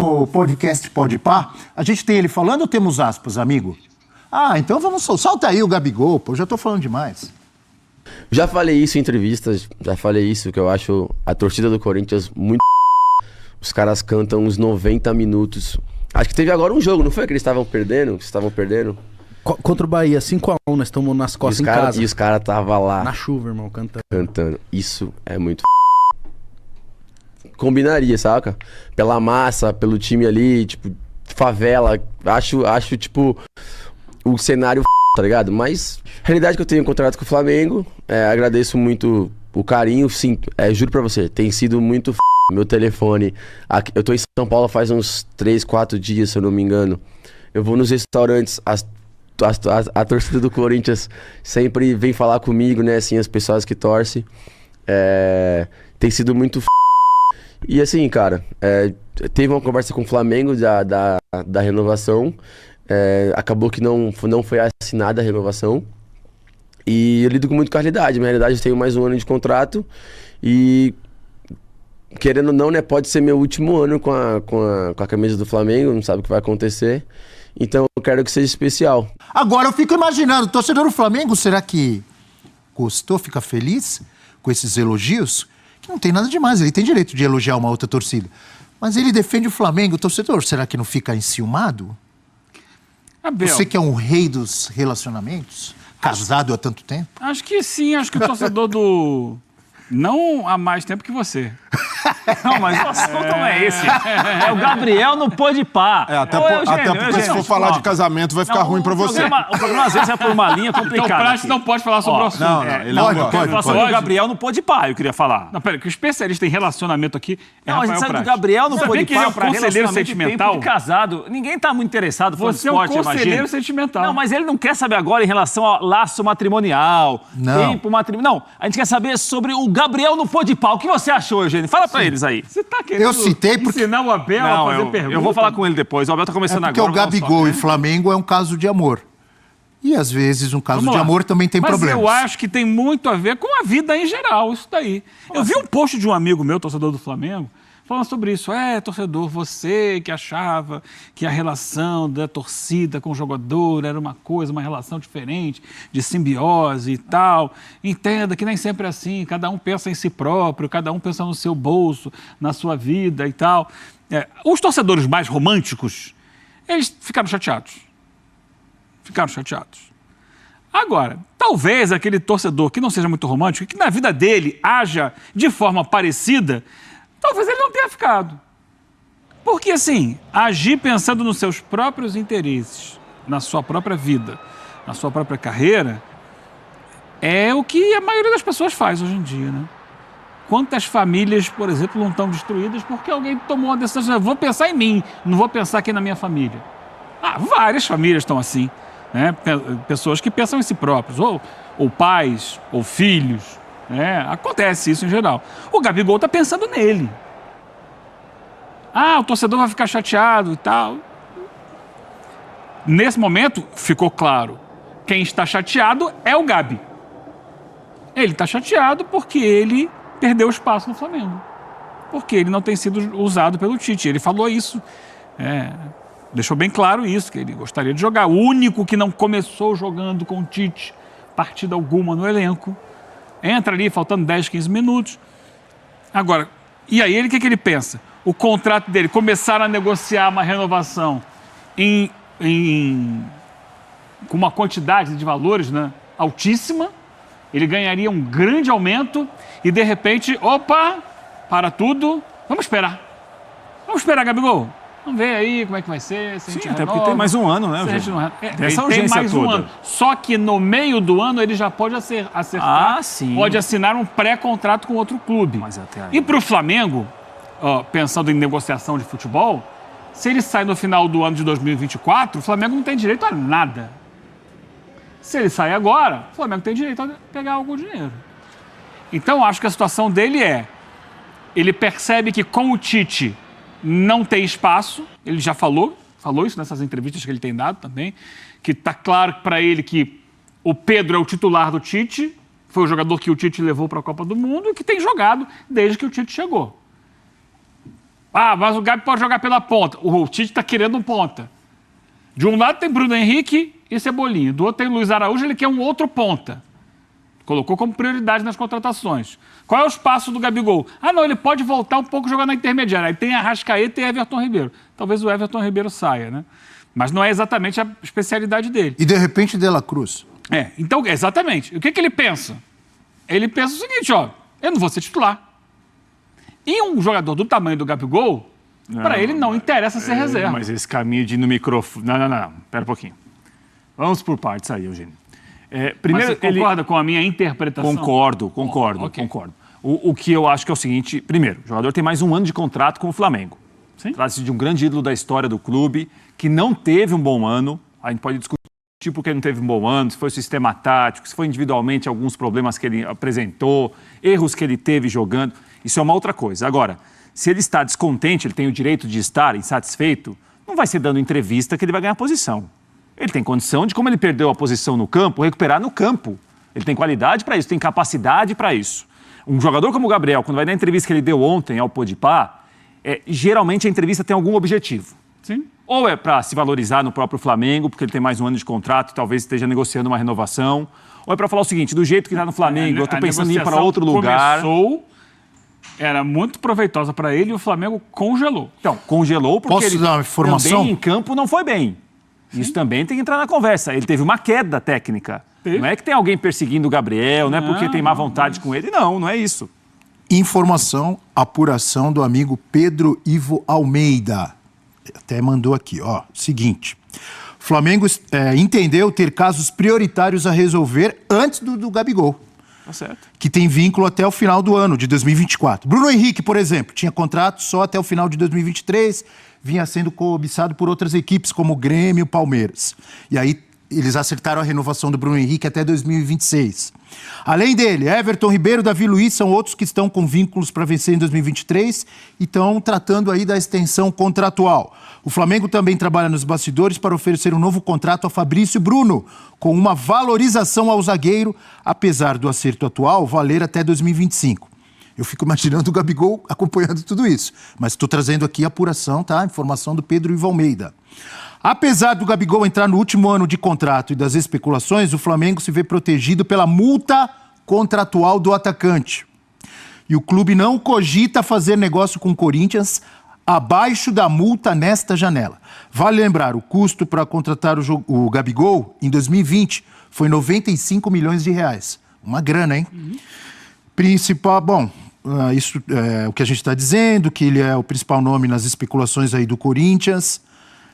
no podcast Podpah, a gente tem ele falando ou temos aspas, amigo? Ah, então vamos... Solta aí o Gabigol, pô, eu já tô falando demais. Já falei isso em entrevistas, já falei isso, que eu acho a torcida do Corinthians muito... Os caras cantam uns 90 minutos. Acho que teve agora um jogo, não foi que eles estavam perdendo? Contra o Bahia, 5-1, nós estamos nas costas em casa. E os caras estavam lá. Na chuva, irmão, cantando. Isso é muito combinaria, saca? Pela massa, pelo time ali, tipo, favela. Acho tipo, o cenário tá ligado? Mas, realidade que eu tenho contrato com o Flamengo, agradeço muito o carinho, sim, juro pra você, tem sido muito meu telefone. Aqui, eu tô em São Paulo faz uns 3, 4 dias, se eu não me engano. Eu vou nos restaurantes, a torcida do Corinthians sempre vem falar comigo, né, assim, as pessoas que torcem. Tem sido muito E assim, cara, teve uma conversa com o Flamengo da renovação. Acabou que não foi assinada a renovação. E eu lido com muito com a realidade. Na realidade, eu tenho mais um ano de contrato. E, querendo ou não, né, pode ser meu último ano com a camisa do Flamengo. Não sabe o que vai acontecer. Então, eu quero que seja especial. Agora, eu fico imaginando, o torcedor do Flamengo, será que gostou, fica feliz com esses elogios? Que não tem nada demais, ele tem direito de elogiar uma outra torcida. Mas ele defende o Flamengo, o torcedor, será que não fica enciumado? Abel, você que é um rei dos relacionamentos, casado há tanto tempo? Acho que sim, acho que o torcedor do... Não há mais tempo que você. Não, mas o assunto não é esse. É o Gabriel no Podpah. Até porque se for falar de casamento vai ficar ruim pra você. O programa às vezes é por uma linha complicada. Então o Praxe não pode falar sobre o assunto. Ele pode. Sobre o Gabriel no Podpah, eu queria falar. Não, pera, que o especialista em relacionamento aqui é Rafael Praxe. Não, a gente sabe do Gabriel no Podpah que ele é um conselheiro sentimental? De casado. Ninguém tá muito interessado no Você esporte, é um conselheiro imagina. sentimental. Não, mas ele não quer saber agora em relação ao laço matrimonial, tempo matrimonial. Não, a gente quer saber sobre o Gabriel no Podpah. O que você achou, Eugênio? Fala pra eles aí. Você tá querendo ensinar o Abel a fazer pergunta? Eu vou falar com ele depois. O Abel tá começando porque agora. Porque o Gabigol e Flamengo é um caso de amor. E às vezes um caso de amor também tem problemas. Mas eu acho que tem muito a ver com a vida em geral, isso daí. Eu vi um post de um amigo meu, torcedor do Flamengo, falando sobre isso. Torcedor, você que achava que a relação da torcida com o jogador era uma coisa, uma relação diferente, de simbiose e tal. Entenda que nem sempre é assim, cada um pensa em si próprio, cada um pensa no seu bolso, na sua vida e tal. Os torcedores mais românticos, eles ficaram chateados. Agora, talvez aquele torcedor que não seja muito romântico, que na vida dele haja de forma parecida, talvez ele não tenha ficado. Porque, assim, agir pensando nos seus próprios interesses, na sua própria vida, na sua própria carreira, é o que a maioria das pessoas faz hoje em dia, né? Quantas famílias, por exemplo, não estão destruídas porque alguém tomou uma decisão, vou pensar em mim, não vou pensar aqui na minha família. Várias famílias estão assim, né? Pessoas que pensam em si próprios, ou pais, ou filhos. Acontece isso em geral. O Gabigol está pensando nele. O torcedor vai ficar chateado e tal. Nesse momento, ficou claro. Quem está chateado é o Gabi. Ele está chateado porque ele perdeu espaço no Flamengo. Porque ele não tem sido usado pelo Tite. Ele falou isso. Deixou bem claro isso, que ele gostaria de jogar. O único que não começou jogando com o Tite, partida alguma no elenco. Entra ali, faltando 10, 15 minutos. Agora, e aí o que ele pensa? O contrato dele, começaram a negociar uma renovação com uma quantidade de valores, né, altíssima. Ele ganharia um grande aumento e, de repente, para tudo. Vamos esperar, Gabigol. Vamos ver aí como é que vai ser. Se Sim, até porque tem mais um ano, né? Ele tem mais um ano. Só que no meio do ano ele já pode acertar. Pode assinar um pré-contrato com outro clube. E para o Flamengo, pensando em negociação de futebol, se ele sai no final do ano de 2024, o Flamengo não tem direito a nada. Se ele sai agora, o Flamengo tem direito a pegar algum dinheiro. Então, acho que a situação dele ele percebe que com o Tite não tem espaço, ele já falou isso nessas entrevistas que ele tem dado também, que está claro para ele que o Pedro é o titular do Tite, foi o jogador que o Tite levou para a Copa do Mundo e que tem jogado desde que o Tite chegou. Mas o Gabi pode jogar pela ponta. O Tite está querendo um ponta. De um lado tem Bruno Henrique e Cebolinha. Do outro tem Luiz Araújo, ele quer um outro ponta. Colocou como prioridade nas contratações. Qual é o espaço do Gabigol? Não, ele pode voltar um pouco jogar na intermediária. Aí tem Arrascaeta e Everton Ribeiro. Talvez o Everton Ribeiro saia, né? Mas não é exatamente a especialidade dele. E de repente De La Cruz. Então, exatamente. O que ele pensa? Ele pensa o seguinte, eu não vou ser titular. E um jogador do tamanho do Gabigol, para ele não interessa ser reserva. Mas esse caminho de ir no microfone... Não. Pera um pouquinho. Vamos por partes aí, Eugênio. Primeiro, mas você concorda com a minha interpretação? Concordo. O que eu acho que é o seguinte... Primeiro, o jogador tem mais um ano de contrato com o Flamengo. Trata-se de um grande ídolo da história do clube, que não teve um bom ano. A gente pode discutir porque ele não teve um bom ano, se foi o sistema tático, se foi individualmente alguns problemas que ele apresentou, erros que ele teve jogando. Isso é uma outra coisa. Agora, se ele está descontente, ele tem o direito de estar insatisfeito, não vai ser dando entrevista que ele vai ganhar posição. Ele tem condição de, como ele perdeu a posição no campo, recuperar no campo. Ele tem qualidade para isso, tem capacidade para isso. Um jogador como o Gabriel, quando vai dar a entrevista que ele deu ontem ao Podpah, geralmente a entrevista tem algum objetivo. Sim. Ou é para se valorizar no próprio Flamengo, porque ele tem mais um ano de contrato e talvez esteja negociando uma renovação. Ou é para falar o seguinte, do jeito que está no Flamengo, eu estou pensando em ir para outro lugar. Era muito proveitosa para ele e o Flamengo congelou. Então, congelou porque Posso ele dar uma informação? também em campo não foi bem. Sim. Isso também tem que entrar na conversa. Ele teve uma queda técnica. Não é que tem alguém perseguindo o Gabriel, não é porque tem má vontade com ele. Não é isso. Informação, apuração do amigo Pedro Ivo Almeida. Até mandou aqui, seguinte. Flamengo entendeu ter casos prioritários a resolver antes do Gabigol. Tá certo. Que tem vínculo até o final do ano, de 2024. Bruno Henrique, por exemplo, tinha contrato só até o final de 2023, vinha sendo cobiçado por outras equipes, como o Grêmio e o Palmeiras. E aí eles acertaram a renovação do Bruno Henrique até 2026. Além dele, Everton Ribeiro, Davi Luiz são outros que estão com vínculos para vencer em 2023 e estão tratando aí da extensão contratual. O Flamengo também trabalha nos bastidores para oferecer um novo contrato a Fabrício Bruno, com uma valorização ao zagueiro, apesar do acerto atual valer até 2025. Eu fico imaginando o Gabigol acompanhando tudo isso, mas estou trazendo aqui a apuração, tá? Informação do Pedro Ivo Almeida. Apesar do Gabigol entrar no último ano de contrato e das especulações, o Flamengo se vê protegido pela multa contratual do atacante. E o clube não cogita fazer negócio com o Corinthians abaixo da multa nesta janela. Vale lembrar, o custo para contratar o Gabigol em 2020 foi 95 milhões de reais. Uma grana, hein? Principal, isso é o que a gente está dizendo, que ele é o principal nome nas especulações aí do Corinthians.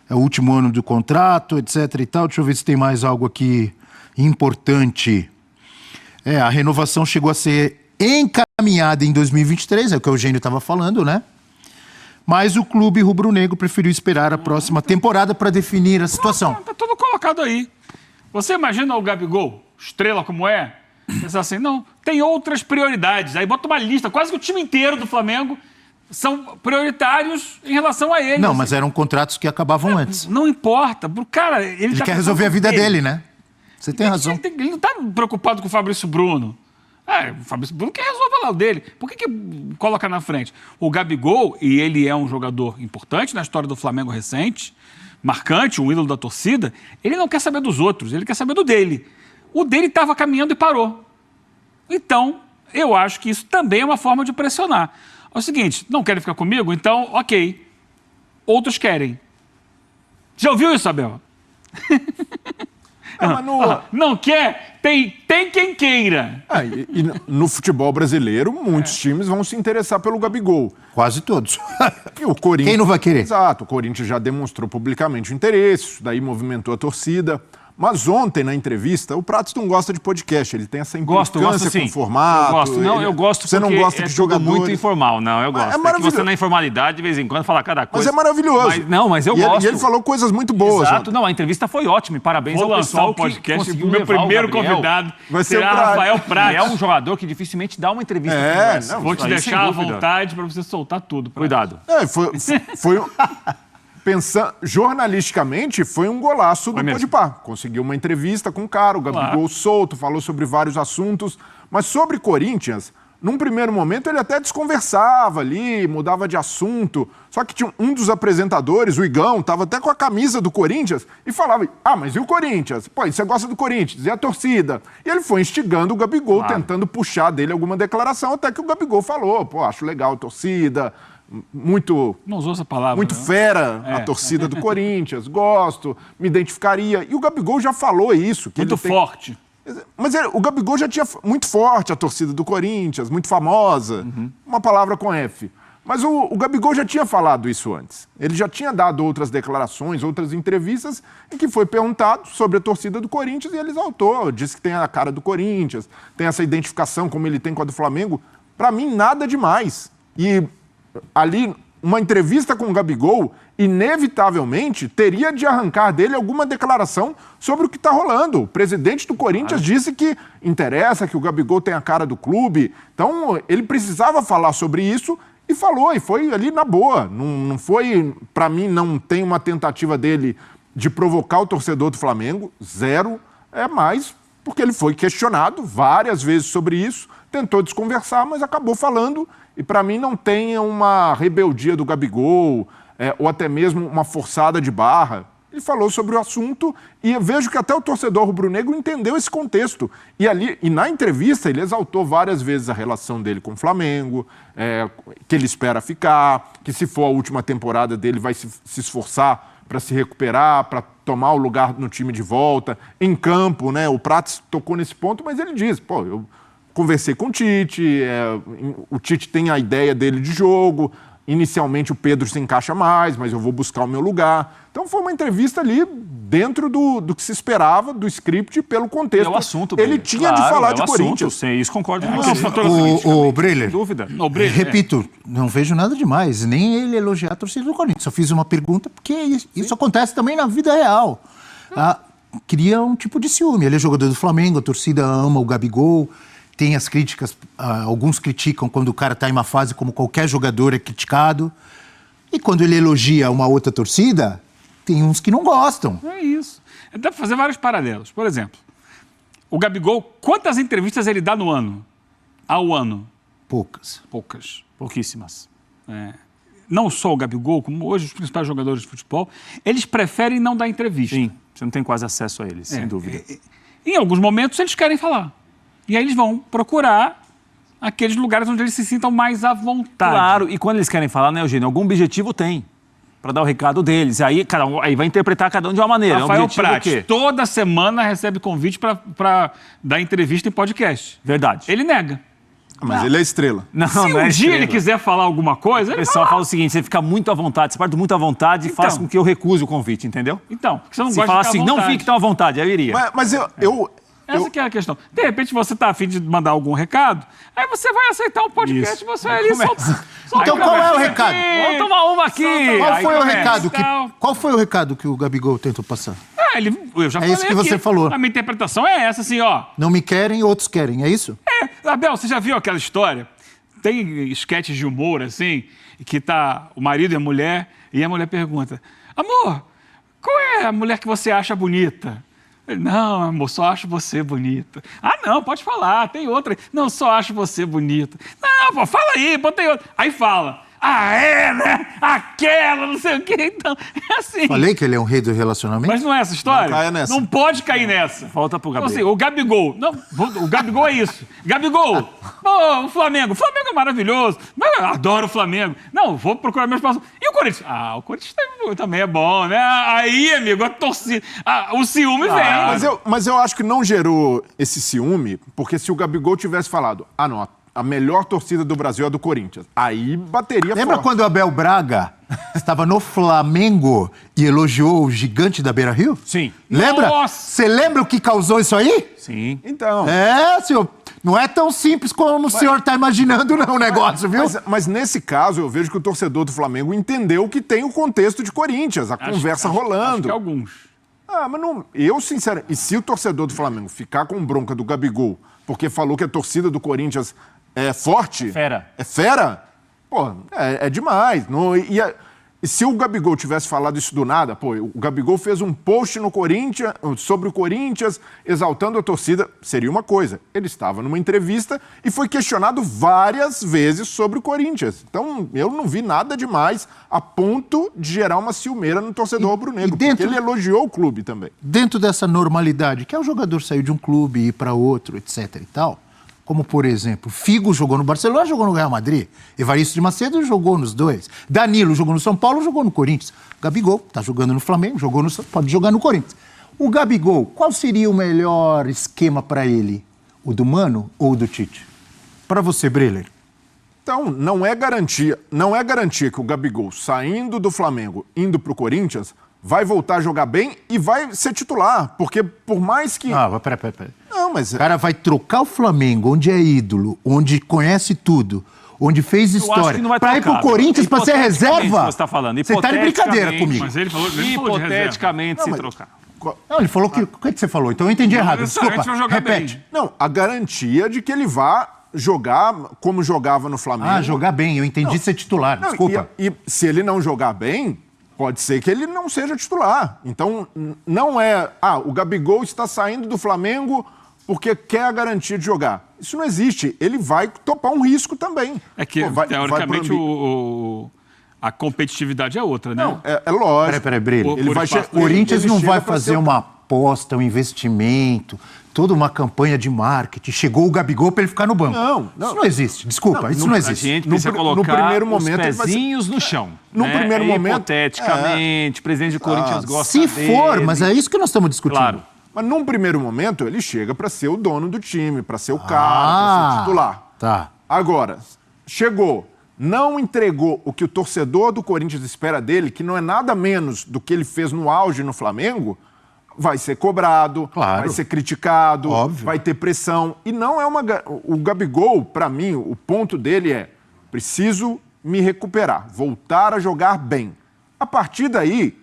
É o último ano do contrato, etc e tal. Deixa eu ver se tem mais algo aqui importante. A renovação chegou a ser encaminhada em 2023, é o que o Eugênio estava falando, né? Mas o clube rubro-negro preferiu esperar a próxima temporada para definir a situação. Tá tudo colocado aí. Você imagina o Gabigol, estrela como é? Pensar assim, não, tem outras prioridades. Aí bota uma lista, quase que o time inteiro do Flamengo são prioritários em relação a ele. Não, mas eram contratos que acabavam antes. Não importa. Cara, ele quer resolver a vida dele, né? Você tem razão. Ele não está preocupado com o Fabrício Bruno. O Fabrício Bruno que resolva lá o dele. Por que coloca na frente? O Gabigol, e ele é um jogador importante na história do Flamengo recente, marcante, um ídolo da torcida, ele não quer saber dos outros, ele quer saber do dele. O dele estava caminhando e parou. Então, eu acho que isso também é uma forma de pressionar. É o seguinte, não querem ficar comigo? Então, ok. Outros querem. Já ouviu isso, Abel? Não quer? Tem quem queira. E no futebol brasileiro, muitos times vão se interessar pelo Gabigol. Quase todos. E o Corinthians, quem não vai querer? Exato. O Corinthians já demonstrou publicamente o interesse, isso daí movimentou a torcida. Mas ontem, na entrevista, o Pratos não gosta de podcast, ele tem essa implicância com o formato. Eu gosto. Não, eu gosto você porque não gosta de jogadores. Muito informal. Não, eu gosto. É maravilhoso. Que você na informalidade, de vez em quando, fala cada coisa. Mas é maravilhoso. Mas eu gosto. E ele falou coisas muito boas. Exato. Ontem. Não, a entrevista foi ótima. Parabéns ao pessoal o podcast. Que o meu primeiro convidado vai ser o Rafael Pratos. É um jogador que dificilmente dá uma entrevista. Vou te deixar à vontade para você soltar tudo. Cuidado. Foi pensando jornalisticamente, foi um golaço do Podpah. Conseguiu uma entrevista com o cara, o Gabigol solto, falou sobre vários assuntos. Mas sobre Corinthians, Num primeiro momento, ele até desconversava ali, mudava de assunto. Só que tinha um dos apresentadores, o Igão, estava até com a camisa do Corinthians e falava, mas e o Corinthians? Pô, e você gosta do Corinthians? E a torcida? E ele foi instigando o Gabigol, tentando puxar dele alguma declaração, até que o Gabigol falou, acho legal a torcida, muito... Não usou essa palavra. Muito fera a torcida do Corinthians, gosto, me identificaria. E o Gabigol já falou isso. Que muito forte. Mas o Gabigol já tinha muito forte a torcida do Corinthians, muito famosa, uma palavra com F. Mas o Gabigol já tinha falado isso antes. Ele já tinha dado outras declarações, outras entrevistas, em que foi perguntado sobre a torcida do Corinthians e ele exaltou, disse que tem a cara do Corinthians, tem essa identificação como ele tem com a do Flamengo. Para mim, nada demais. E ali, uma entrevista com o Gabigol, inevitavelmente, teria de arrancar dele alguma declaração sobre o que está rolando. O presidente do Corinthians disse que interessa, que o Gabigol tem a cara do clube. Então, ele precisava falar sobre isso e falou, e foi ali na boa. Não foi, para mim, não tem uma tentativa dele de provocar o torcedor do Flamengo, zero. É mais porque ele foi questionado várias vezes sobre isso, tentou desconversar, mas acabou falando. E para mim não tem uma rebeldia do Gabigol, ou até mesmo uma forçada de barra. Ele falou sobre o assunto e eu vejo que até o torcedor rubro-negro entendeu esse contexto. E na entrevista ele exaltou várias vezes a relação dele com o Flamengo, que ele espera ficar, que se for a última temporada dele vai se esforçar para se recuperar, para tomar o lugar no time de volta, em campo, né? O Prats tocou nesse ponto, mas ele diz, eu conversei com o Tite, o Tite tem a ideia dele de jogo, inicialmente o Pedro se encaixa mais, mas eu vou buscar o meu lugar. Então foi uma entrevista ali dentro do que se esperava, do script, pelo contexto. É o assunto, ele tinha de falar de Corinthians. Sim, isso concordo com você. O Breler, dúvida. Repito, não vejo nada demais, nem ele elogiar a torcida do Corinthians. Só fiz uma pergunta, porque isso acontece também na vida real. Cria um tipo de ciúme. Ele é jogador do Flamengo, a torcida ama o Gabigol. Tem as críticas, alguns criticam quando o cara está em uma fase como qualquer jogador é criticado. E quando ele elogia uma outra torcida, tem uns que não gostam. É isso. Dá para fazer vários paralelos. Por exemplo, o Gabigol, quantas entrevistas ele dá no ano? Ao ano? Poucas. Pouquíssimas. Não só o Gabigol, como hoje os principais jogadores de futebol, eles preferem não dar entrevista. Sim, você não tem quase acesso a eles, sem dúvida. Em alguns momentos eles querem falar. E aí eles vão procurar aqueles lugares onde eles se sintam mais à vontade. Claro, e quando eles querem falar, né, Eugênio, algum objetivo tem para dar o recado deles. Aí vai interpretar cada um de uma maneira. Rafael Prats, toda semana recebe convite para dar entrevista em podcast. Verdade. Ele nega. Mas ele é estrela. Se um dia ele quiser falar alguma coisa, o pessoal fala o seguinte, você fica muito à vontade, você parte muito à vontade e faz com que eu recuse o convite, entendeu? Então, porque você não se gosta fala de assim, ficar à vontade. não fique tão à vontade, aí eu iria. Mas Essa que é a questão. De repente você está afim de mandar algum recado, aí você vai aceitar um podcast e você vai ali só Então qual é o recado? Vamos tomar uma aqui. Qual foi o recado que o Gabigol tentou passar? Eu já falei isso que você falou. A minha interpretação é essa, assim, ó. Não me querem, outros querem, é isso? Abel, você já viu aquela história? Tem esquetes de humor, assim, que tá o marido e a mulher pergunta, amor, qual é a mulher que você acha bonita? Ele, não, amor, só acho você bonita. Ah, não, pode falar, tem outra. Não, só acho você bonita. Não, pô, fala aí, botei outra. Aí fala, né? Aquela, não sei o quê. Então, é assim. Falei que ele é um rei do relacionamento? Mas não é essa história? Não caia nessa. Não pode cair nessa. Falta pro Gabigol. Então, assim, o Gabigol. Não, o Gabigol é isso. Gabigol. O Flamengo. O Flamengo é maravilhoso. Eu adoro o Flamengo. Não, vou procurar meus passos. E o Corinthians? O Corinthians também é bom, né? Aí, amigo, a torcida. O ciúme vem. Mas eu acho que não gerou esse ciúme, porque se o Gabigol tivesse falado, não, a melhor torcida do Brasil é a do Corinthians, aí bateria Lembra forte. quando o Abel Braga estava no Flamengo e elogiou o gigante da Beira-Rio? Sim. Lembra? Nossa! Você lembra o que causou isso aí? Sim. Então... Senhor. Não é tão simples como o senhor está imaginando, não, o negócio, viu? Mas nesse caso, eu vejo que o torcedor do Flamengo entendeu que tem o contexto de Corinthians, a conversa rolando. Acho que alguns. Mas não... Eu, sinceramente... E se o torcedor do Flamengo ficar com bronca do Gabigol, porque falou que a torcida do Corinthians é forte... Fera. É fera? Pô, é demais. E se o Gabigol tivesse falado isso do nada, pô, o Gabigol fez um post no Corinthians, sobre o Corinthians, exaltando a torcida, seria uma coisa. Ele estava numa entrevista e foi questionado várias vezes sobre o Corinthians. Então, eu não vi nada demais a ponto de gerar uma ciumeira no torcedor rubro-negro, porque ele elogiou o clube também. Dentro dessa normalidade, que é o jogador sair de um clube e ir para outro, etc e tal, como, por exemplo, Figo jogou no Barcelona, jogou no Real Madrid. Evaristo de Macedo jogou nos dois. Danilo jogou no São Paulo, jogou no Corinthians. Gabigol tá jogando no Flamengo, pode jogar no Corinthians. O Gabigol, qual seria o melhor esquema para ele? O do Mano ou o do Tite? Para você, Breler. Então, não é garantia que o Gabigol, saindo do Flamengo, indo para o Corinthians, vai voltar a jogar bem e vai ser titular. Porque por mais que... Peraí. Não, mas... O cara vai trocar o Flamengo, onde é ídolo, onde conhece tudo, onde fez história, para ir pro Corinthians para ser reserva? Você tá falando. Você tá de brincadeira comigo. Mas ele falou de reserva. Hipoteticamente, se trocar. Não, ele falou que... O que você falou? Então eu entendi errado. Desculpa, vai jogar repete. bem. Não, a garantia de que ele vá jogar como jogava no Flamengo. Ah, jogar bem. Eu entendi ser titular. Não, Desculpa. E se ele não jogar bem, pode ser que ele não seja titular. Então, não é... o Gabigol está saindo do Flamengo porque quer a garantia de jogar. Isso não existe. Ele vai topar um risco também. É que, teoricamente, a competitividade é outra, né? Não, é lógico. Peraí, Brilho. O Corinthians não vai fazer uma aposta, um investimento, toda uma campanha de marketing. Chegou o Gabigol para ele ficar no banco. Não. Isso não existe. Desculpa, isso não existe. A gente precisa colocar primeiro momento, os pezinhos no chão. No primeiro momento... Hipoteticamente, o presidente do Corinthians gosta Se dele. for, mas é isso que nós estamos discutindo. Claro. Mas num primeiro momento, ele chega para ser o dono do time, para ser o cara, para ser titular. Tá. Agora, chegou, não entregou o que o torcedor do Corinthians espera dele, que não é nada menos do que ele fez no auge no Flamengo, vai ser cobrado, Claro. vai ser criticado, Óbvio. vai ter pressão. E não é uma... O Gabigol, para mim, o ponto dele é: preciso me recuperar, voltar a jogar bem. A partir daí,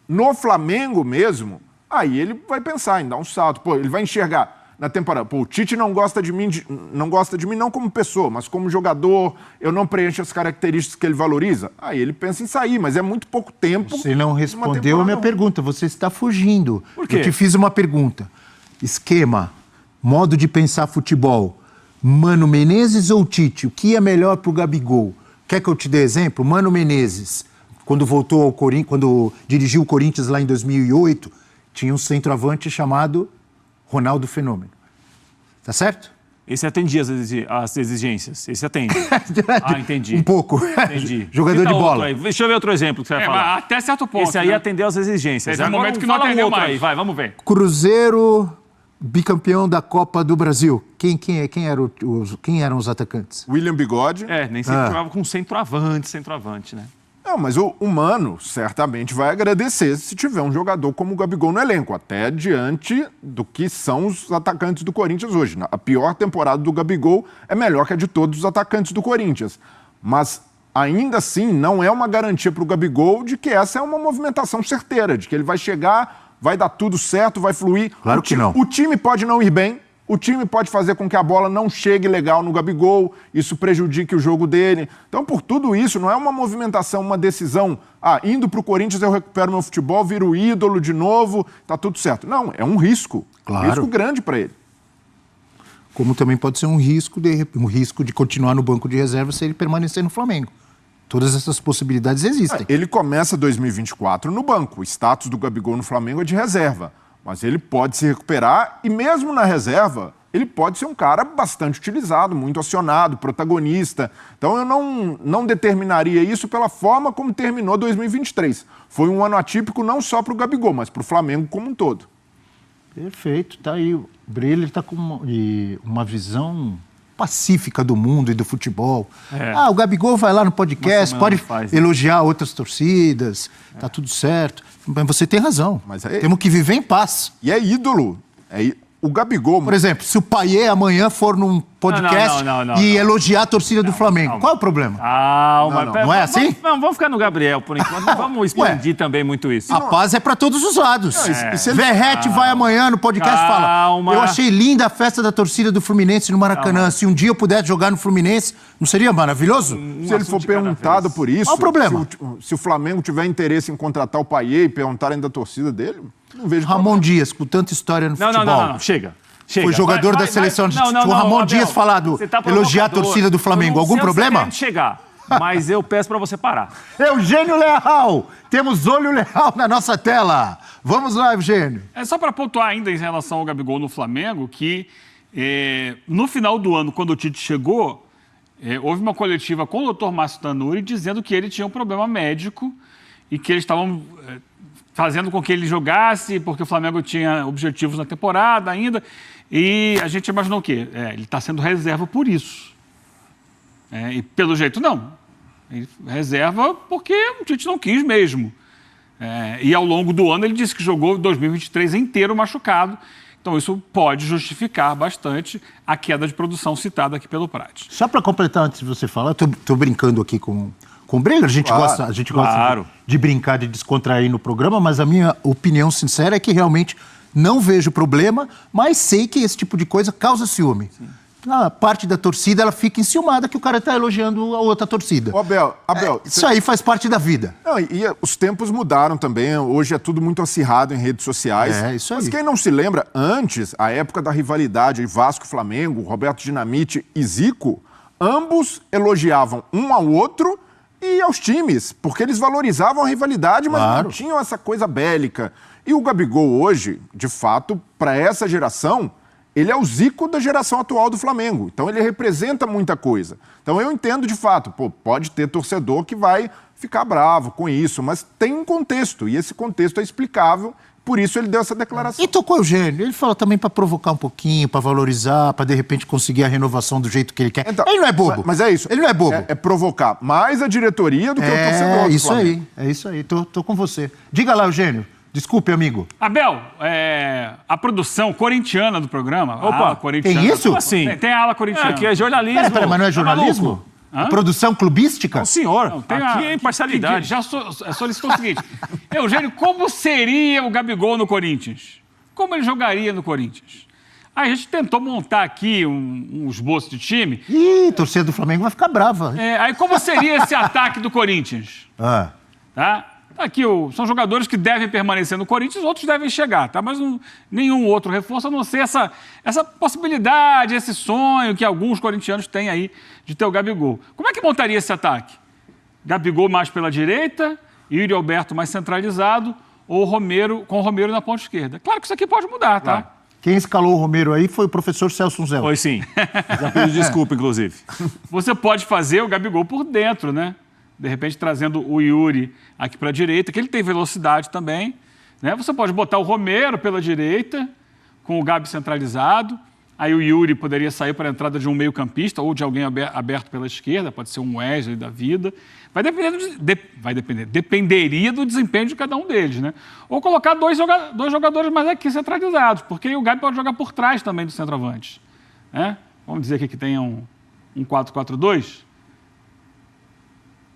no Flamengo mesmo, aí ele vai pensar em dar um salto. Pô, ele vai enxergar na temporada. Pô, o Tite não gosta de mim não como pessoa, mas como jogador. Eu não preencho as características que ele valoriza. Aí ele pensa em sair, mas é muito pouco tempo. Você não respondeu a minha pergunta. Você está fugindo. Por quê? Eu te fiz uma pergunta. Esquema, modo de pensar futebol. Mano Menezes ou Tite? O que é melhor pro Gabigol? Quer que eu te dê exemplo? Mano Menezes, quando voltou ao Corinthians, quando dirigiu o Corinthians lá em 2008, tinha um centroavante chamado Ronaldo Fenômeno. Tá certo? Esse atendia as exigências. Esse atende. Entendi. Um pouco. Entendi. Jogador de bola. Deixa eu ver outro exemplo que você vai falar. Até certo ponto. Esse aí né? atendeu as exigências. Teve um momento que não fala atendeu outro mais. aí, vai, vamos ver. Cruzeiro, bicampeão da Copa do Brasil. Quem eram os atacantes? William Bigode. Nem sempre jogava com centroavante, né? Não, mas o Mano certamente vai agradecer se tiver um jogador como o Gabigol no elenco, até diante do que são os atacantes do Corinthians hoje. A pior temporada do Gabigol é melhor que a de todos os atacantes do Corinthians. Mas, ainda assim, não é uma garantia para o Gabigol de que essa é uma movimentação certeira, de que ele vai chegar, vai dar tudo certo, vai fluir. Claro que não. O time pode não ir bem, o time pode fazer com que a bola não chegue legal no Gabigol, isso prejudique o jogo dele. Então, por tudo isso, não é uma movimentação, uma decisão, indo para o Corinthians eu recupero meu futebol, viro ídolo de novo, tá tudo certo. Não, é um risco. Claro. Um risco grande para ele. Como também pode ser um risco de continuar no banco de reserva se ele permanecer no Flamengo. Todas essas possibilidades existem. Ele começa 2024 no banco. O status do Gabigol no Flamengo é de reserva. Mas ele pode se recuperar e mesmo na reserva, ele pode ser um cara bastante utilizado, muito acionado, protagonista. Então eu não determinaria isso pela forma como terminou 2023. Foi um ano atípico não só para o Gabigol, mas para o Flamengo como um todo. Perfeito, tá aí. O Breler está com uma visão pacífica do mundo e do futebol. O Gabigol vai lá no podcast, pode elogiar outras torcidas, tá tudo certo. Mas você tem razão. Mas temos que viver em paz. E é ídolo. o Gabigol... Por exemplo, se o Payet amanhã for num podcast não, e elogiar a torcida do Flamengo, qual é o problema? Calma. Não é assim? Vamos ficar no Gabriel por enquanto. Não vamos expandir também muito isso. A paz é pra todos os lados. e se ele- Verrete vai amanhã no podcast e fala: Calma. eu achei linda a festa da torcida do Fluminense no Maracanã. Se um dia eu pudesse jogar no Fluminense, não seria maravilhoso? Se ele for perguntado por isso... Qual o problema? Se o Flamengo tiver interesse em contratar o Payet e perguntarem da torcida dele, não vejo Ramon Dias, com tanta história no futebol. Não. Chega. Foi jogador da seleção. Se o Ramon Dias falado elogiar a torcida do Flamengo, algum problema? Chegar. Mas eu peço pra você parar. Eugênio Leal! Temos olho leal na nossa tela. Vamos lá, Eugênio. É só para pontuar ainda em relação ao Gabigol no Flamengo, que no final do ano, quando o Tite chegou, houve uma coletiva com o Dr. Márcio Tanuri dizendo que ele tinha um problema médico e que eles estavam fazendo com que ele jogasse, porque o Flamengo tinha objetivos na temporada ainda. E a gente imaginou o quê? Ele está sendo reserva por isso. E pelo jeito, não. Ele reserva porque o Tite não quis mesmo. E ao longo do ano ele disse que jogou 2023 inteiro machucado. Então isso pode justificar bastante a queda de produção citada aqui pelo Prati. Só para completar antes de você falar, eu tô brincando aqui com o Breler, a gente gosta de brincar, de descontrair no programa, mas a minha opinião sincera é que realmente não vejo problema, mas sei que esse tipo de coisa causa ciúme. Sim. A parte da torcida, ela fica enciumada que o cara está elogiando a outra torcida. Abel, isso aí faz parte da vida. Não, e os tempos mudaram também. Hoje é tudo muito acirrado em redes sociais. Isso aí. Mas quem não se lembra, antes, a época da rivalidade Vasco-Flamengo, Roberto Dinamite e Zico, ambos elogiavam um ao outro e aos times, porque eles valorizavam a rivalidade, mas não tinham essa coisa bélica. E o Gabigol hoje, de fato, para essa geração, ele é o Zico da geração atual do Flamengo. Então ele representa muita coisa. Então eu entendo de fato, pode ter torcedor que vai ficar bravo com isso, mas tem um contexto, e esse contexto é explicável, por isso ele deu essa declaração. E tocou o Eugênio, ele falou também para provocar um pouquinho, para valorizar, para de repente conseguir a renovação do jeito que ele quer. Então, ele não é bobo. Mas é isso. Ele não é bobo. É provocar mais a diretoria do que o torcedor do Flamengo. É isso aí, tô com você. Diga lá, Eugênio. Desculpe, amigo. Abel, a produção corintiana do programa... Opa, tem isso? Como assim? Tem a ala corintiana. Aqui é jornalismo. Pera, mas não é jornalismo? Produção clubística? Não, senhor. Não, tem aqui é imparcialidade. Já solicitou o seguinte. Eugênio, como seria o Gabigol no Corinthians? Como ele jogaria no Corinthians? Aí a gente tentou montar aqui um esboço de time. Ih, torcida do Flamengo vai ficar brava. Aí como seria esse ataque do Corinthians? Tá? Aqui são jogadores que devem permanecer no Corinthians, outros devem chegar, tá? Mas nenhum outro reforço, a não ser essa possibilidade, esse sonho que alguns corintianos têm aí de ter o Gabigol. Como é que montaria esse ataque? Gabigol mais pela direita, Yuri Alberto mais centralizado, ou com o Romero na ponta esquerda. Claro que isso aqui pode mudar, tá? Claro. Quem escalou o Romero aí foi o professor Celso Zé. Foi sim. Já pedi desculpa, inclusive. Você pode fazer o Gabigol por dentro, né? De repente trazendo o Yuri aqui para a direita, que ele tem velocidade também. Né? Você pode botar o Romero pela direita, com o Gabi centralizado. Aí o Yuri poderia sair para a entrada de um meio-campista ou de alguém aberto pela esquerda, pode ser um Wesley da vida. Dependeria do desempenho de cada um deles, né? Ou colocar dois jogadores mais aqui centralizados, porque aí o Gabi pode jogar por trás também do centroavante. Né? Vamos dizer aqui que tenha um 4-4-2.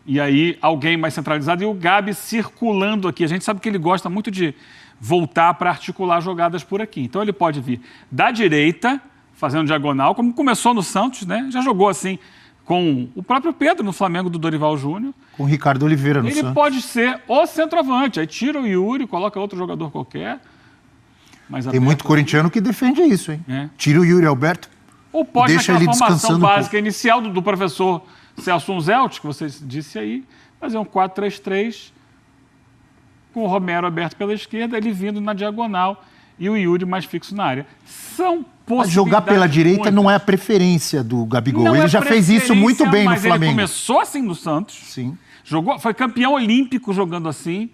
E aí alguém mais centralizado e o Gabi circulando aqui. A gente sabe que ele gosta muito de voltar para articular jogadas por aqui. Então ele pode vir da direita, fazendo diagonal, como começou no Santos, né? Já jogou assim com o próprio Pedro no Flamengo do Dorival Júnior. Com o Ricardo Oliveira no Santos. Ele pode ser o centroavante. Aí tira o Yuri, coloca outro jogador qualquer. Tem muito corintiano que defende isso, hein? Tira o Yuri Alberto. Ou pode, deixa ele naquela formação descansando básica inicial do professor Celso Zelt, que você disse aí, fazer um 4-3-3 com o Romero aberto pela esquerda, ele vindo na diagonal e o Yuri mais fixo na área. São possibilidades. Jogar pela direita não é a preferência do Gabigol. Não ele já fez isso muito bem no Flamengo. Ele começou assim no Santos. Sim. Foi campeão olímpico jogando assim.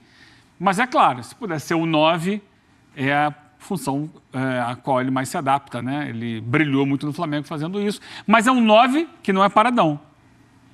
Mas é claro, se puder ser o 9, é a função a qual ele mais se adapta, né? Ele brilhou muito no Flamengo fazendo isso. Mas é um 9 que não é paradão.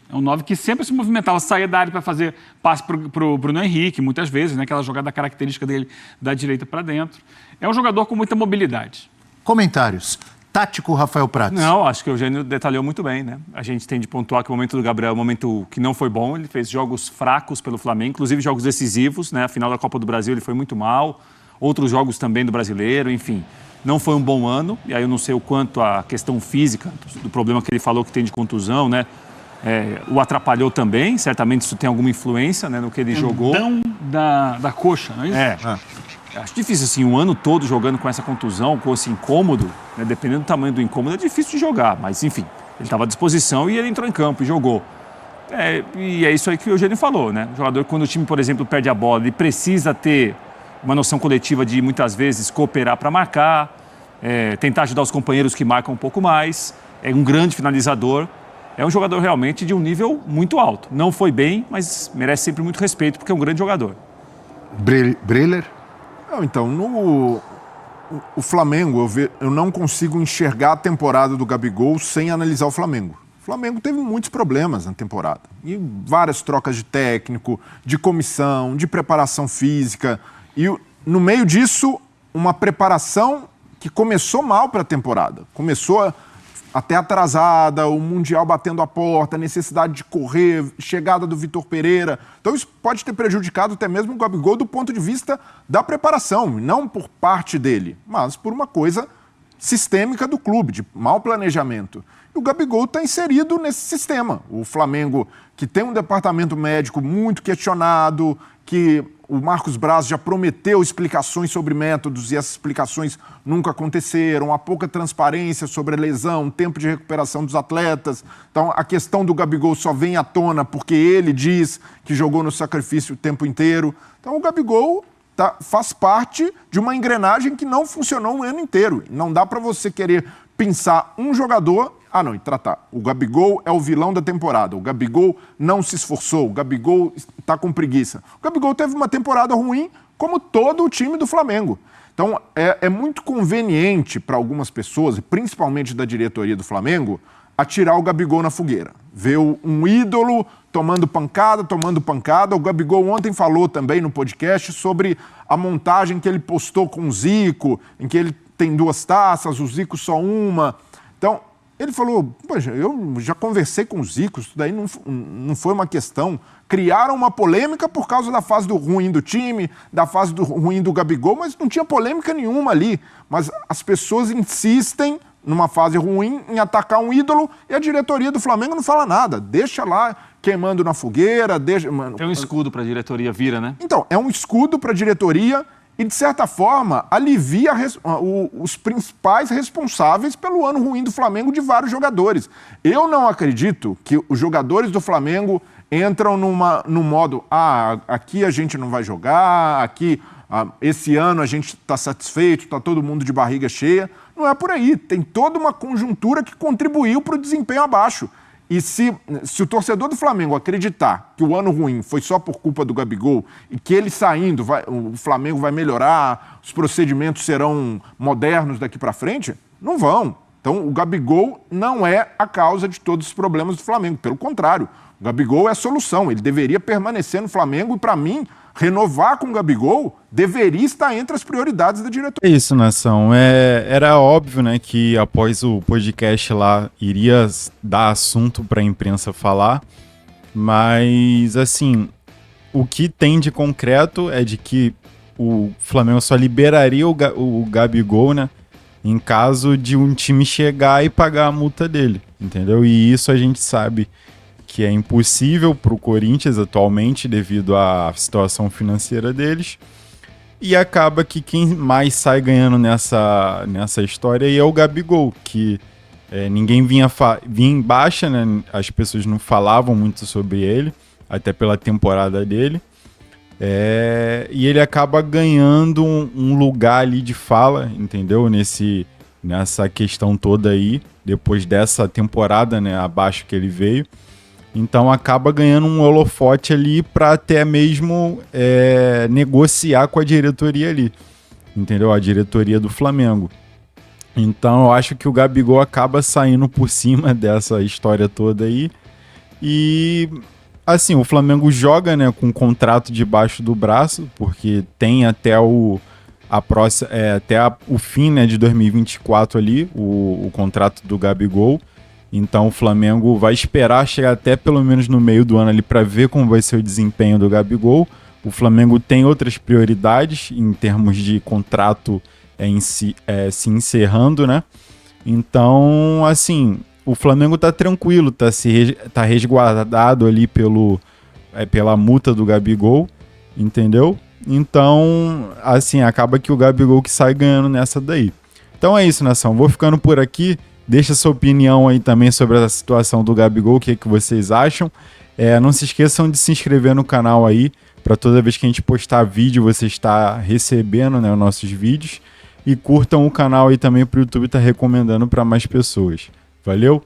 É um 9 que sempre se movimentava, saía da área para fazer passe para o Bruno Henrique, muitas vezes, né? Aquela jogada característica dele da direita para dentro. É um jogador com muita mobilidade. Comentários. Tático Rafael Prats. Não, acho que o Eugênio detalhou muito bem, né? A gente tem de pontuar que o momento do Gabriel é um momento que não foi bom. Ele fez jogos fracos pelo Flamengo, inclusive jogos decisivos, né? A final da Copa do Brasil ele foi muito mal. Outros jogos também do Brasileiro, enfim. Não foi um bom ano. E aí eu não sei o quanto a questão física, do problema que ele falou que tem de contusão, né? O atrapalhou também. Certamente isso tem alguma influência, né, no que ele jogou. Da coxa, não é isso? Acho difícil, assim, um ano todo jogando com essa contusão, com esse incômodo, né, dependendo do tamanho do incômodo, é difícil de jogar. Mas, enfim, ele estava à disposição e ele entrou em campo e jogou. E é isso aí que o Eugênio falou, né? O jogador, quando o time, por exemplo, perde a bola, ele precisa ter uma noção coletiva de, muitas vezes, cooperar para marcar, tentar ajudar os companheiros que marcam um pouco mais. É um grande finalizador. É um jogador realmente de um nível muito alto. Não foi bem, mas merece sempre muito respeito, porque é um grande jogador. Breler? Não, então, o Flamengo, eu não consigo enxergar a temporada do Gabigol sem analisar o Flamengo. O Flamengo teve muitos problemas na temporada. E várias trocas de técnico, de comissão, de preparação física. E no meio disso, uma preparação que começou mal para a temporada. Começou até atrasada, o Mundial batendo a porta, a necessidade de correr, chegada do Vitor Pereira. Então isso pode ter prejudicado até mesmo o Gabigol do ponto de vista da preparação, não por parte dele, mas por uma coisa sistêmica do clube, de mau planejamento. E o Gabigol está inserido nesse sistema. O Flamengo, que tem um departamento médico muito questionado, que o Marcos Braz já prometeu explicações sobre métodos e essas explicações nunca aconteceram, há pouca transparência sobre a lesão, tempo de recuperação dos atletas. Então, a questão do Gabigol só vem à tona porque ele diz que jogou no sacrifício o tempo inteiro. Então, o Gabigol faz parte de uma engrenagem que não funcionou o ano inteiro. Não dá para você querer pensar um jogador... e tratar. O Gabigol é o vilão da temporada. O Gabigol não se esforçou. O Gabigol está com preguiça. O Gabigol teve uma temporada ruim, como todo o time do Flamengo. Então, é muito conveniente para algumas pessoas, principalmente da diretoria do Flamengo, atirar o Gabigol na fogueira. Ver um ídolo tomando pancada. O Gabigol ontem falou também no podcast sobre a montagem que ele postou com o Zico, em que ele tem 2 taças, o Zico só uma. Então, ele falou, poxa, eu já conversei com o Zico, isso daí não foi uma questão. Criaram uma polêmica por causa da fase ruim do time, da fase ruim do Gabigol, mas não tinha polêmica nenhuma ali. Mas as pessoas insistem, numa fase ruim, em atacar um ídolo e a diretoria do Flamengo não fala nada. Deixa lá queimando na fogueira, deixa... Tem um escudo para a diretoria, vira, né? Então, é um escudo para a diretoria... E, de certa forma, alivia os principais responsáveis pelo ano ruim do Flamengo de vários jogadores. Eu não acredito que os jogadores do Flamengo entram no modo aqui a gente não vai jogar, aqui esse ano a gente está satisfeito, está todo mundo de barriga cheia. Não é por aí. Tem toda uma conjuntura que contribuiu para o desempenho abaixo. E se o torcedor do Flamengo acreditar que o ano ruim foi só por culpa do Gabigol e que ele saindo, o Flamengo vai melhorar, os procedimentos serão modernos daqui para frente, não vão. Então, o Gabigol não é a causa de todos os problemas do Flamengo. Pelo contrário, o Gabigol é a solução. Ele deveria permanecer no Flamengo e, para mim, renovar com o Gabigol deveria estar entre as prioridades da diretoria. É isso, Nação. Era óbvio, né, que após o podcast lá iria dar assunto para a imprensa falar, mas, assim, o que tem de concreto é de que o Flamengo só liberaria o Gabigol, né, em caso de um time chegar e pagar a multa dele, entendeu? E isso a gente sabe que é impossível para o Corinthians atualmente devido à situação financeira deles, e acaba que quem mais sai ganhando nessa história aí é o Gabigol, que ninguém vinha em baixa, né? As pessoas não falavam muito sobre ele, até pela temporada dele, e ele acaba ganhando um lugar ali de fala, entendeu? Nessa questão toda aí, depois dessa temporada, né, abaixo que ele veio. Então acaba ganhando um holofote ali para até mesmo negociar com a diretoria ali, entendeu? A diretoria do Flamengo. Então eu acho que o Gabigol acaba saindo por cima dessa história toda aí. E assim, o Flamengo joga, né, com um contrato debaixo do braço, porque tem até até o fim, né, de 2024 ali, o contrato do Gabigol. Então o Flamengo vai esperar chegar até pelo menos no meio do ano ali para ver como vai ser o desempenho do Gabigol. O Flamengo tem outras prioridades em termos de contrato se encerrando, né? Então, assim, o Flamengo tá tranquilo, tá resguardado ali pela multa do Gabigol, entendeu? Então, assim, acaba que o Gabigol que sai ganhando nessa daí. Então é isso, nação. Vou ficando por aqui. Deixa sua opinião aí também sobre a situação do Gabigol, o que vocês acham. Não se esqueçam de se inscrever no canal aí, para toda vez que a gente postar vídeo, você está recebendo, né, os nossos vídeos. E curtam o canal aí também para o YouTube estar recomendando para mais pessoas. Valeu?